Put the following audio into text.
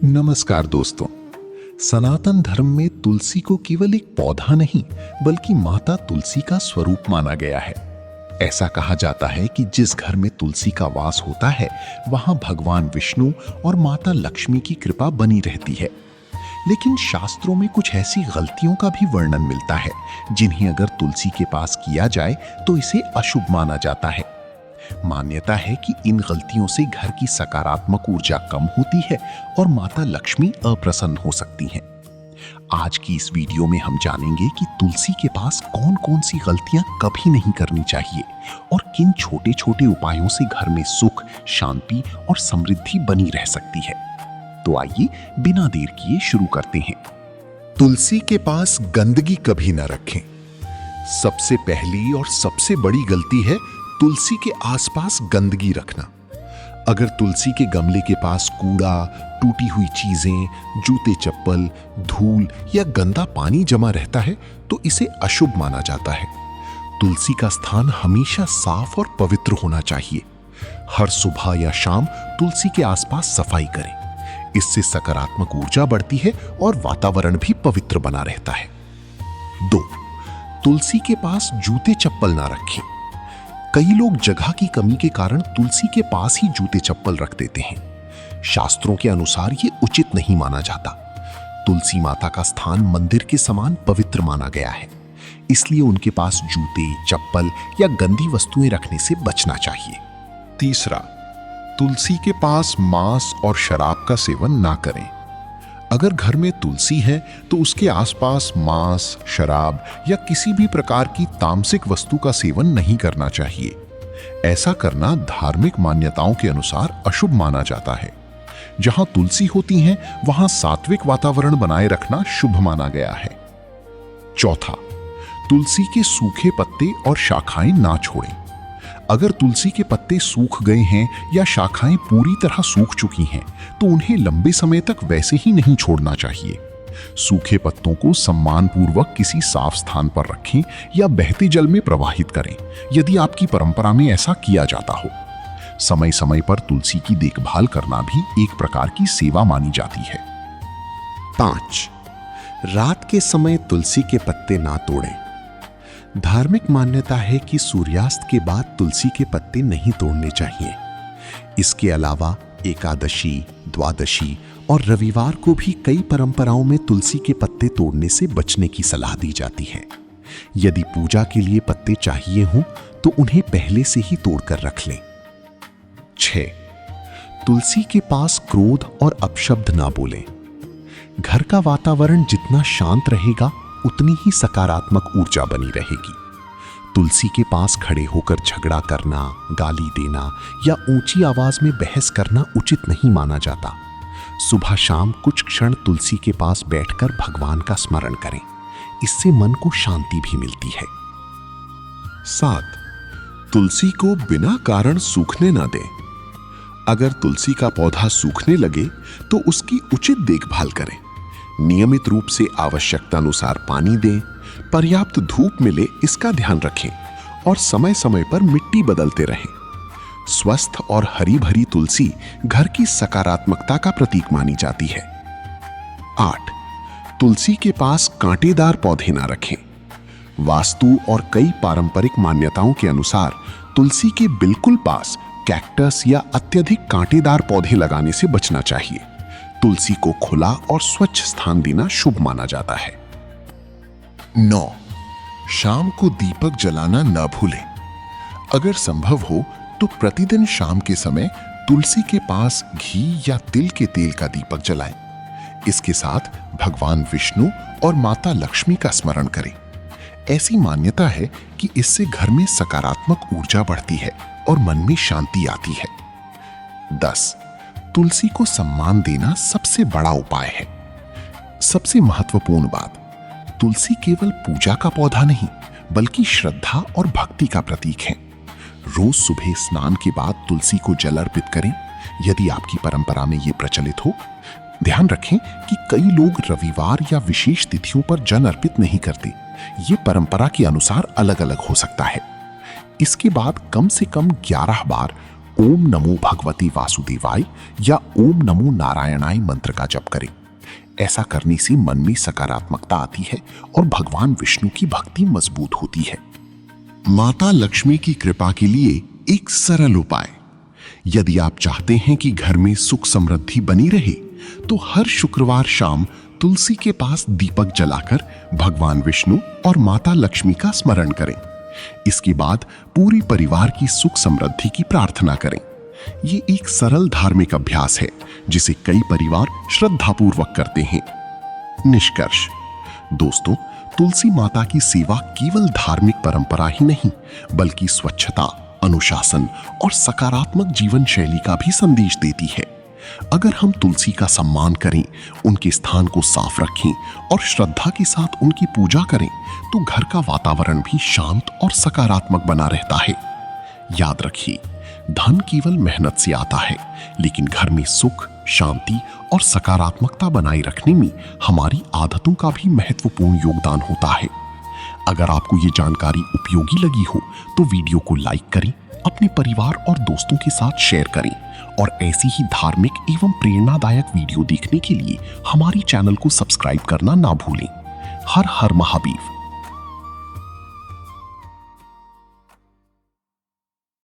नमस्कार दोस्तों। सनातन धर्म में तुलसी को केवल एक पौधा नहीं बल्कि माता तुलसी का स्वरूप माना गया है। ऐसा कहा जाता है कि जिस घर में तुलसी का वास होता है वहां भगवान विष्णु और माता लक्ष्मी की कृपा बनी रहती है। लेकिन शास्त्रों में कुछ ऐसी गलतियों का भी वर्णन मिलता है जिन्हें अगर तुलसी के पास किया जाए तो इसे अशुभ माना जाता है। मान्यता है कि इन गलतियों से घर की सकारात्मक ऊर्जा कम होती है और माता लक्ष्मी अप्रसन्न हो सकती हैं। आज की इस वीडियो में हम जानेंगे कि तुलसी के पास कौन कौन सी गलतियां कभी नहीं करनी चाहिए और किन छोटे छोटे उपायों से घर में सुख, शांति और समृद्धि बनी रह सकती है। तो आइए बिना देर किए शुरू करते हैं। तुलसी के पास गंदगी कभी न रखें। सबसे पहली और सबसे बड़ी गलती है तुलसी के आसपास गंदगी रखना। अगर तुलसी के गमले के पास कूड़ा, टूटी हुई चीजें, जूते चप्पल, धूल या गंदा पानी जमा रहता है तो इसे अशुभ माना जाता है। तुलसी का स्थान हमेशा साफ और पवित्र होना चाहिए। हर सुबह या शाम तुलसी के आसपास सफाई करें। इससे सकारात्मक ऊर्जा बढ़ती है और वातावरण भी पवित्र बना रहता है। 2. तुलसी के पास जूते चप्पल ना रखें। कई लोग जगह की कमी के कारण तुलसी के पास ही जूते चप्पल रख देते हैं। शास्त्रों के अनुसार ये उचित नहीं माना जाता। तुलसी माता का स्थान मंदिर के समान पवित्र माना गया है, इसलिए उनके पास जूते, चप्पल या गंदी वस्तुएं रखने से बचना चाहिए। 3. तुलसी के पास मांस और शराब का सेवन ना करें। अगर घर में तुलसी है तो उसके आसपास मांस, शराब या किसी भी प्रकार की तामसिक वस्तु का सेवन नहीं करना चाहिए। ऐसा करना धार्मिक मान्यताओं के अनुसार अशुभ माना जाता है। जहां तुलसी होती है वहां सात्विक वातावरण बनाए रखना शुभ माना गया है। 4. तुलसी के सूखे पत्ते और शाखाएं ना छोड़ें। अगर तुलसी के पत्ते सूख गए हैं या शाखाएं पूरी तरह सूख चुकी हैं तो उन्हें लंबे समय तक वैसे ही नहीं छोड़ना चाहिए। सूखे पत्तों को सम्मानपूर्वक किसी साफ स्थान पर रखें या बहते जल में प्रवाहित करें, यदि आपकी परंपरा में ऐसा किया जाता हो। समय समय पर तुलसी की देखभाल करना भी एक प्रकार की सेवा मानी जाती है। 5. रात के समय तुलसी के पत्ते ना तोड़ें। धार्मिक मान्यता है कि सूर्यास्त के बाद तुलसी के पत्ते नहीं तोड़ने चाहिए। इसके अलावा एकादशी, द्वादशी और रविवार को भी कई परंपराओं में तुलसी के पत्ते तोड़ने से बचने की सलाह दी जाती है। यदि पूजा के लिए पत्ते चाहिए हों तो उन्हें पहले से ही तोड़कर रख लें। 6. तुलसी के पास क्रोध और अपशब्द ना बोलें। घर का वातावरण जितना शांत रहेगा उतनी ही सकारात्मक ऊर्जा बनी रहेगी। तुलसी के पास खड़े होकर झगड़ा करना, गाली देना या ऊंची आवाज में बहस करना उचित नहीं माना जाता। सुबह शाम कुछ क्षण तुलसी के पास बैठकर भगवान का स्मरण करें। इससे मन को शांति भी मिलती है। 7. तुलसी को बिना कारण सूखने ना दें। अगर तुलसी का पौधा सूखने लगे तो उसकी उचित देखभाल करें। नियमित रूप से आवश्यकता अनुसार पानी दें, पर्याप्त धूप मिले इसका ध्यान रखें और समय समय पर मिट्टी बदलते रहें। स्वस्थ और हरी भरी तुलसी घर की सकारात्मकता का प्रतीक मानी जाती है। 8. तुलसी के पास कांटेदार पौधे ना रखें। वास्तु और कई पारंपरिक मान्यताओं के अनुसार तुलसी के बिल्कुल पास कैक्टस या अत्यधिक कांटेदार पौधे लगाने से बचना चाहिए। तुलसी को खुला और स्वच्छ स्थान देना शुभ माना जाता है। 9. शाम को दीपक जलाना न भूलें। अगर संभव हो तो प्रतिदिन शाम के समय तुलसी के पास घी या तिल के तेल का दीपक जलाएं। इसके साथ भगवान विष्णु और माता लक्ष्मी का स्मरण करें। ऐसी मान्यता है कि इससे घर में सकारात्मक ऊर्जा बढ़ती है और मन में शांति आती है। 10. तुलसी को सम्मान देना सबसे बड़ा उपाय है। सबसे महत्वपूर्ण बात, तुलसी केवल पूजा का पौधा नहीं बल्कि श्रद्धा और भक्ति का प्रतीक है। रोज सुबह स्नान के बाद तुलसी को जल अर्पित करें, यदि आपकी परंपरा में ये प्रचलित हो। ध्यान रखें कि कई लोग रविवार या विशेष तिथियों पर जल अर्पित नहीं करते। ये परंपरा के अनुसार अलग अलग हो सकता है। इसके बाद कम से कम 11 बार ओम नमो भगवते वासुदेवाय या ओम नमो नारायणाय मंत्र का जप करें। ऐसा करने से मन में सकारात्मकता आती है और भगवान विष्णु की भक्ति मजबूत होती है। माता लक्ष्मी की कृपा के लिए एक सरल उपाय। यदि आप चाहते हैं कि घर में सुख समृद्धि बनी रहे तो हर शुक्रवार शाम तुलसी के पास दीपक जलाकर भगवान विष्णु और माता लक्ष्मी का स्मरण करें। इसके बाद पूरी परिवार की सुख समृद्धि की प्रार्थना करें। ये एक सरल धार्मिक अभ्यास है जिसे कई परिवार श्रद्धापूर्वक करते हैं। निष्कर्ष दोस्तों, तुलसी माता की सेवा केवल धार्मिक परंपरा ही नहीं बल्कि स्वच्छता, अनुशासन और सकारात्मक जीवन शैली का भी संदेश देती है। अगर हम तुलसी का सम्मान करें, उनके स्थान को साफ रखें और श्रद्धा के साथ उनकी पूजा करें तो घर का वातावरण भी शांत और सकारात्मक बना रहता है। याद रखिए, धन केवल मेहनत से आता है, लेकिन घर में सुख, शांति और सकारात्मकता बनाए रखने में हमारी आदतों का भी महत्वपूर्ण योगदान होता है। अगर आपको ये जानकारी उपयोगी लगी हो तो वीडियो को लाइक करें, अपने परिवार और दोस्तों के साथ शेयर करें और ऐसी ही धार्मिक एवं प्रेरणादायक वीडियो देखने के लिए हमारी चैनल को सब्सक्राइब करना ना भूलें। हर हर महादेव।